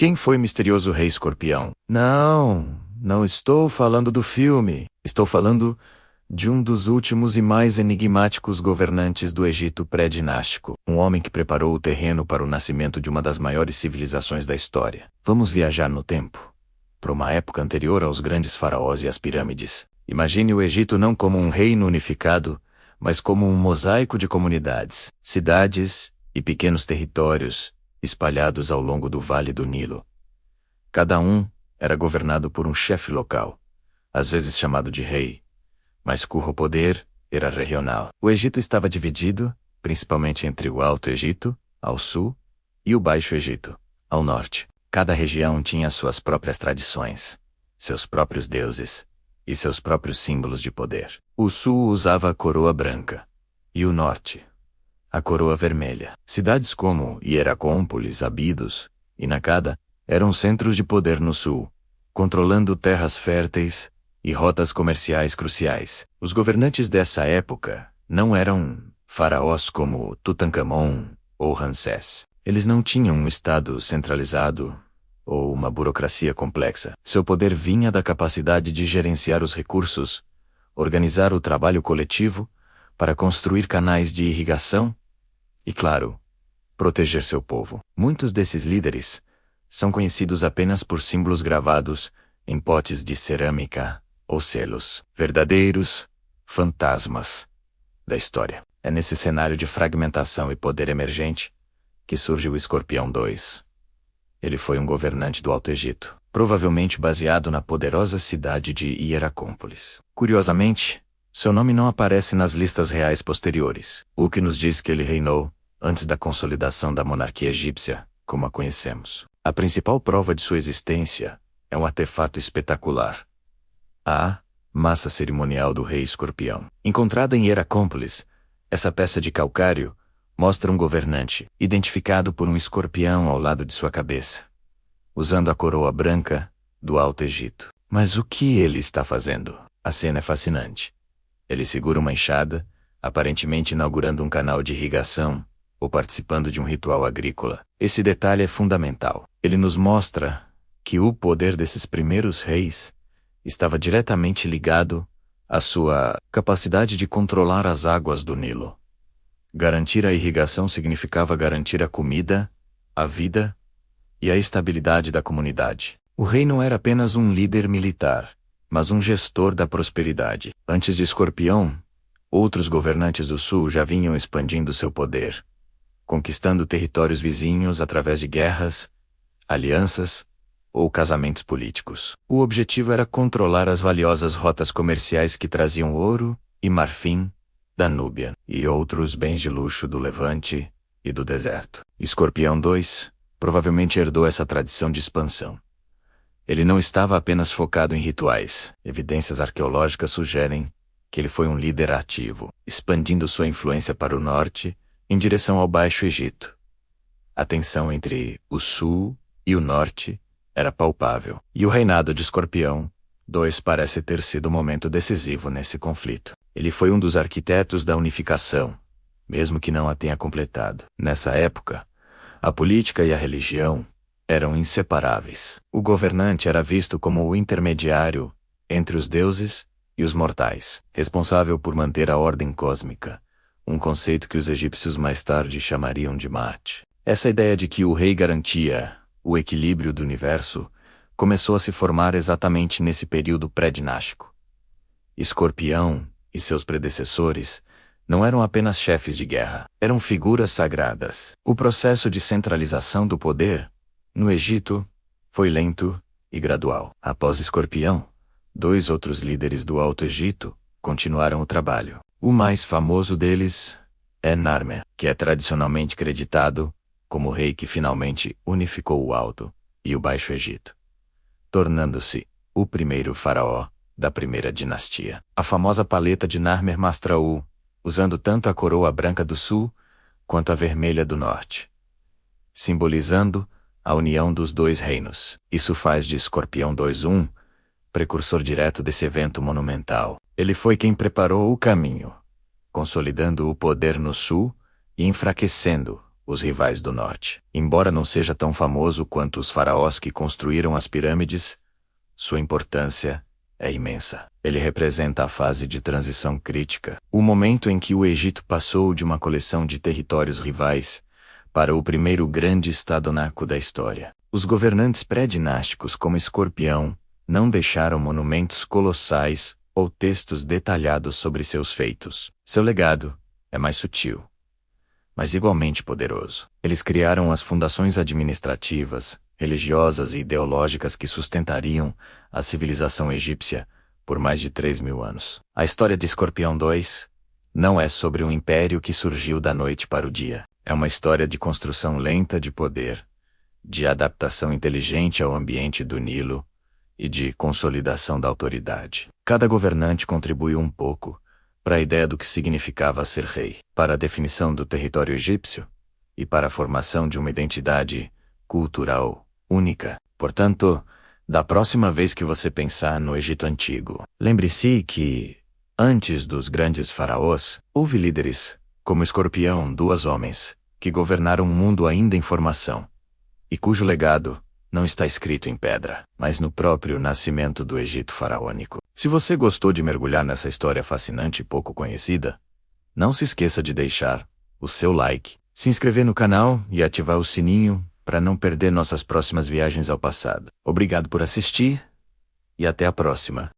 Quem foi o misterioso rei escorpião? Não estou falando do filme. Estou falando de um dos últimos e mais enigmáticos governantes do Egito pré-dinástico. Um homem que preparou o terreno para o nascimento de uma das maiores civilizações da história. Vamos viajar no tempo, para uma época anterior aos grandes faraós e às pirâmides. Imagine o Egito não como um reino unificado, mas como um mosaico de comunidades, cidades e pequenos territórios espalhados ao longo do Vale do Nilo. Cada um era governado por um chefe local, às vezes chamado de rei, mas cujo poder era regional. O Egito estava dividido, principalmente entre o Alto Egito, ao sul, e o Baixo Egito, ao norte. Cada região tinha suas próprias tradições, seus próprios deuses e seus próprios símbolos de poder. O sul usava a coroa branca, e o norte a coroa vermelha. Cidades como Hieracómpolis, Abidos e Nakada eram centros de poder no sul, controlando terras férteis e rotas comerciais cruciais. Os governantes dessa época não eram faraós como Tutankhamon ou Ramsés. Eles não tinham um estado centralizado ou uma burocracia complexa. Seu poder vinha da capacidade de gerenciar os recursos, organizar o trabalho coletivo para construir canais de irrigação e, claro, proteger seu povo. Muitos desses líderes são conhecidos apenas por símbolos gravados em potes de cerâmica ou selos, verdadeiros fantasmas da história. É nesse cenário de fragmentação e poder emergente que surge o Escorpião II. Ele foi um governante do Alto Egito, provavelmente baseado na poderosa cidade de Hieracómpolis. Curiosamente, seu nome não aparece nas listas reais posteriores, o que nos diz que ele reinou antes da consolidação da monarquia egípcia, como a conhecemos. A principal prova de sua existência é um artefato espetacular: a massa cerimonial do rei escorpião. Encontrada em Hieracómpolis, essa peça de calcário mostra um governante, identificado por um escorpião ao lado de sua cabeça, usando a coroa branca do Alto Egito. Mas o que ele está fazendo? A cena é fascinante. Ele segura uma enxada, aparentemente inaugurando um canal de irrigação ou participando de um ritual agrícola. Esse detalhe é fundamental. Ele nos mostra que o poder desses primeiros reis estava diretamente ligado à sua capacidade de controlar as águas do Nilo. Garantir a irrigação significava garantir a comida, a vida e a estabilidade da comunidade. O rei não era apenas um líder militar, mas um gestor da prosperidade. Antes de Escorpião, outros governantes do sul já vinham expandindo seu poder, conquistando territórios vizinhos através de guerras, alianças ou casamentos políticos. O objetivo era controlar as valiosas rotas comerciais que traziam ouro e marfim da Núbia e outros bens de luxo do Levante e do deserto. Escorpião II provavelmente herdou essa tradição de expansão. Ele não estava apenas focado em rituais. Evidências arqueológicas sugerem que ele foi um líder ativo, expandindo sua influência para o norte, em direção ao Baixo Egito. A tensão entre o sul e o norte era palpável, e o reinado de Escorpião II parece ter sido um momento decisivo nesse conflito. Ele foi um dos arquitetos da unificação, mesmo que não a tenha completado. Nessa época, a política e a religião eram inseparáveis. O governante era visto como o intermediário entre os deuses e os mortais, responsável por manter a ordem cósmica, um conceito que os egípcios mais tarde chamariam de Maat. Essa ideia de que o rei garantia o equilíbrio do universo começou a se formar exatamente nesse período pré-dinástico. Escorpião e seus predecessores não eram apenas chefes de guerra, eram figuras sagradas. O processo de centralização do poder no Egito foi lento e gradual. Após Escorpião, 2 outros líderes do Alto Egito continuaram o trabalho. O mais famoso deles é Narmer, que é tradicionalmente creditado como o rei que finalmente unificou o Alto e o Baixo Egito, tornando-se o primeiro faraó da primeira dinastia. A famosa paleta de Narmer Mastra-U, usando tanto a coroa branca do sul quanto a vermelha do norte, simbolizando a união dos 2 reinos. Isso faz de Escorpião II um precursor direto desse evento monumental. Ele foi quem preparou o caminho, consolidando o poder no sul e enfraquecendo os rivais do norte. Embora não seja tão famoso quanto os faraós que construíram as pirâmides, sua importância é imensa. Ele representa a fase de transição crítica, o momento em que o Egito passou de uma coleção de territórios rivais para o primeiro grande estado-naco da história. Os governantes pré-dinásticos como Escorpião não deixaram monumentos colossais ou textos detalhados sobre seus feitos. Seu legado é mais sutil, mas igualmente poderoso. Eles criaram as fundações administrativas, religiosas e ideológicas que sustentariam a civilização egípcia por mais de 3.000 anos. A história de Escorpião II não é sobre um império que surgiu da noite para o dia. É uma história de construção lenta de poder, de adaptação inteligente ao ambiente do Nilo e de consolidação da autoridade. Cada governante contribuiu um pouco para a ideia do que significava ser rei, para a definição do território egípcio e para a formação de uma identidade cultural única. Portanto, da próxima vez que você pensar no Egito Antigo, lembre-se que, antes dos grandes faraós, houve líderes, como Escorpião, 2 homens, que governaram um mundo ainda em formação, e cujo legado não está escrito em pedra, mas no próprio nascimento do Egito faraônico. Se você gostou de mergulhar nessa história fascinante e pouco conhecida, não se esqueça de deixar o seu like, se inscrever no canal e ativar o sininho para não perder nossas próximas viagens ao passado. Obrigado por assistir e até a próxima.